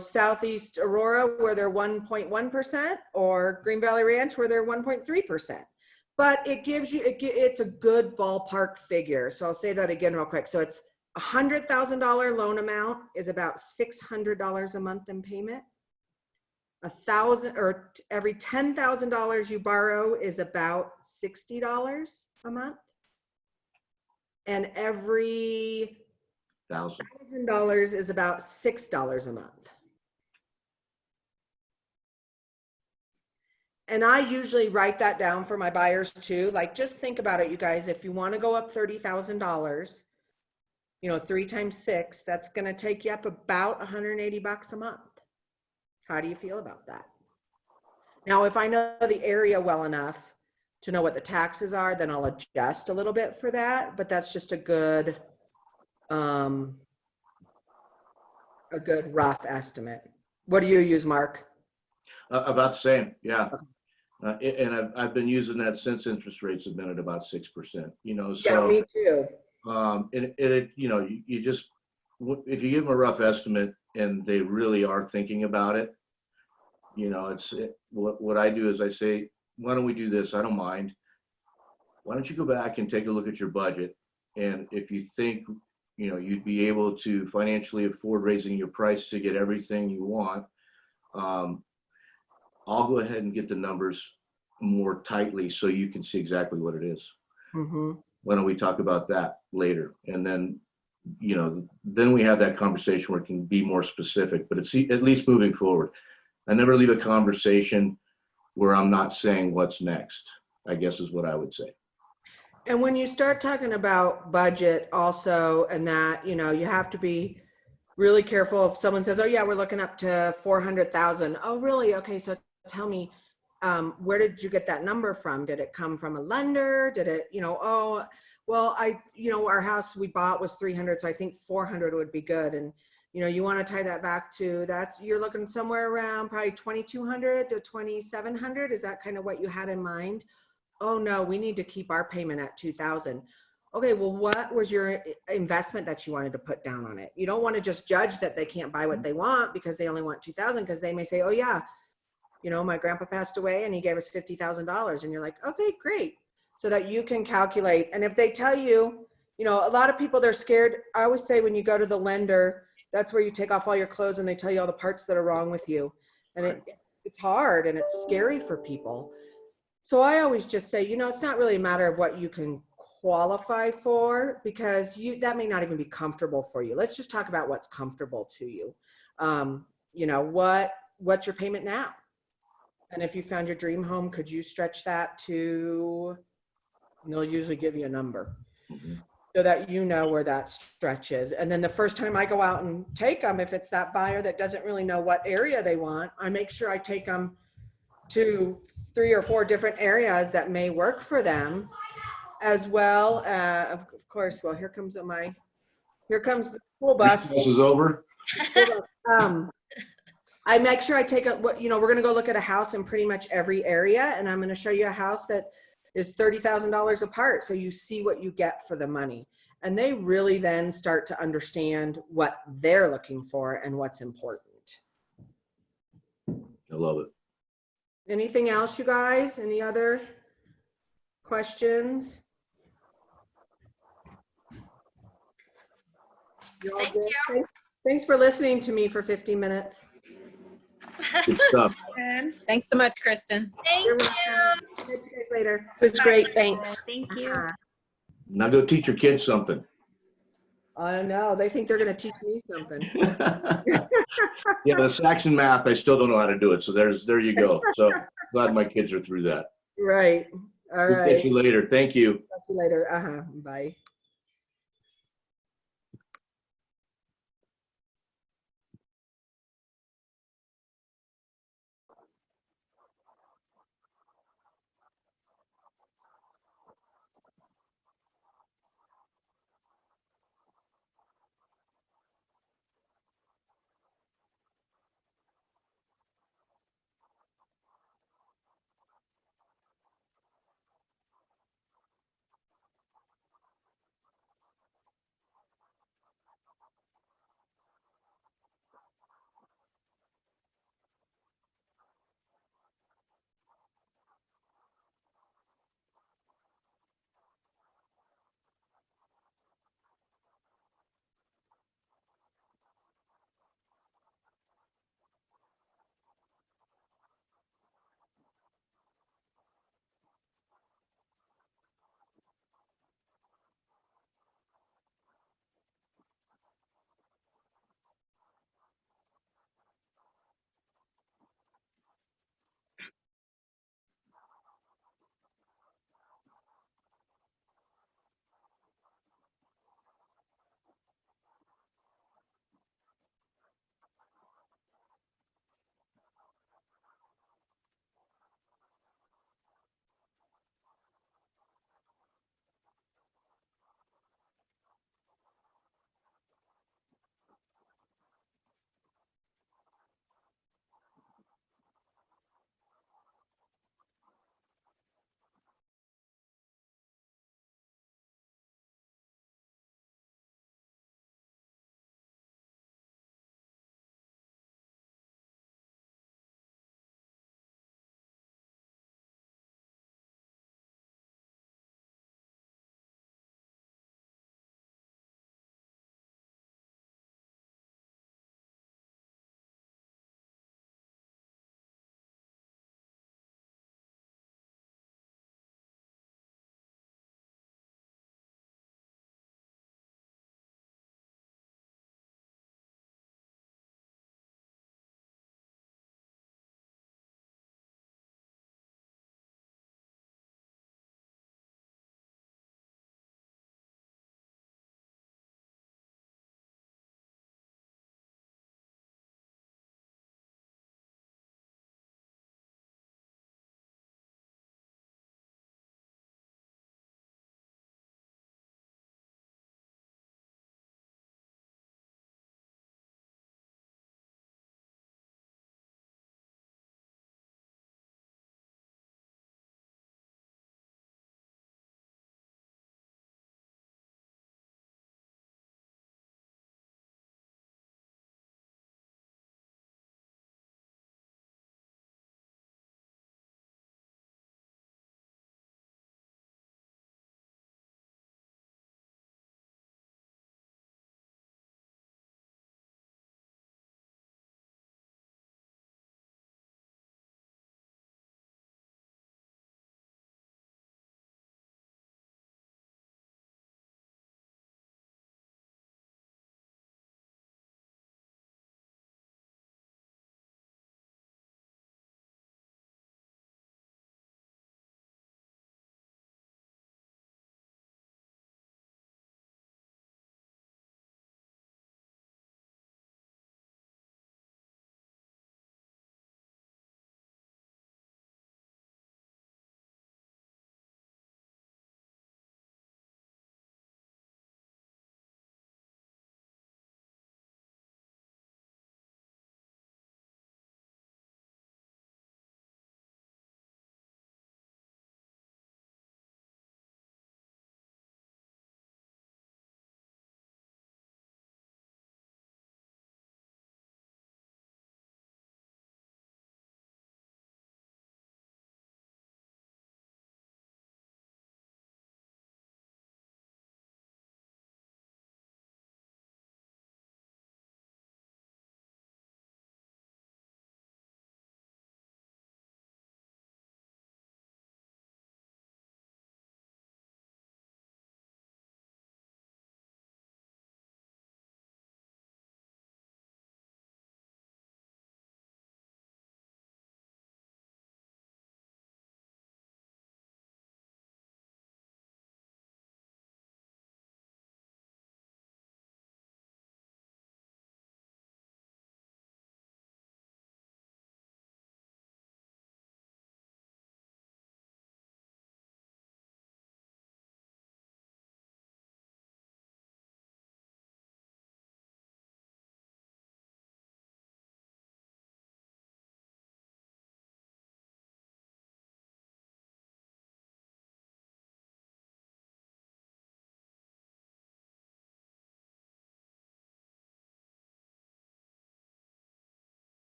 Southeast Aurora where they're 1.1%, or Green Valley Ranch where they're 1.3%. But it gives you, it's a good ballpark figure. So I'll say that again real quick. So it's $100,000 loan amount is about $600 a month in payment. Every $10,000 you borrow is about $60 a month. And every $1,000 is about $6 a month. And I usually write that down for my buyers too. Like, just think about it, you guys. If you want to go up $30,000, 3 times 6, that's going to take you up about $180 a month. How do you feel about that? Now, if I know the area well enough to know what the taxes are, then I'll adjust a little bit for that. But that's just a good rough estimate. What do you use, Mark? About the same, yeah. And I've been using that since interest rates have been at about 6%. So yeah, me too. You just, if you give them a rough estimate and they really are thinking about it, what I do is I say, why don't we do this? I don't mind. Why don't you go back and take a look at your budget? And if you think, you'd be able to financially afford raising your price to get everything you want, I'll go ahead and get the numbers more tightly so you can see exactly what it is. Mm-hmm. Why don't we talk about that later? And then, then we have that conversation where it can be more specific, but it's at least moving forward. I never leave a conversation where I'm not saying what's next, I guess is what I would say. And when you start talking about budget also, and that, you have to be really careful if someone says, oh yeah, we're looking up to 400,000. Oh, really? Okay. So tell me, where did you get that number from? Did it come from a lender? Did it, oh, well, our house we bought was 300. So I think 400 would be good. And, you want to tie that back to you're looking somewhere around probably 2,200 to 2,700. Is that kind of what you had in mind? Oh no, we need to keep our payment at 2,000. Okay, well, what was your investment that you wanted to put down on it? You don't want to just judge that they can't buy what they want because they only want 2,000, because they may say, oh yeah, my grandpa passed away and he gave us $50,000. And you're like, okay, great. So that you can calculate. And if they tell you, a lot of people, they're scared. I always say when you go to the lender, that's where you take off all your clothes and they tell you all the parts that are wrong with you. And it's hard and it's scary for people. So I always just say, it's not really a matter of what you can qualify for, because that may not even be comfortable for you. Let's just talk about what's comfortable to you. What's your payment now? And if you found your dream home, could you stretch that to, they'll usually give you a number. Mm-hmm. So that where that stretch is. And then the first time I go out and take them, if it's that buyer that doesn't really know what area they want, I make sure I take them to 3 or 4 different areas that may work for them, as well. Of course, well, here comes the school bus. This is over. I make sure I take we're going to go look at a house in pretty much every area, and I'm going to show you a house that is $30,000 apart, so you see what you get for the money. And they really then start to understand what they're looking for and what's important. I love it. Anything else, you guys? Any other questions? Thank you. Thanks for listening to me for 50 minutes. Good stuff. Thanks so much, Kristen. Thank you. Catch you guys later. It was great. Thanks. Thank you. Now go teach your kids something. I know. They think they're going to teach me something. Yeah, the Saxon math, I still don't know how to do it. So there you go. So glad my kids are through that. Right. All right. We'll catch you later. Thank you. Catch you later. Bye.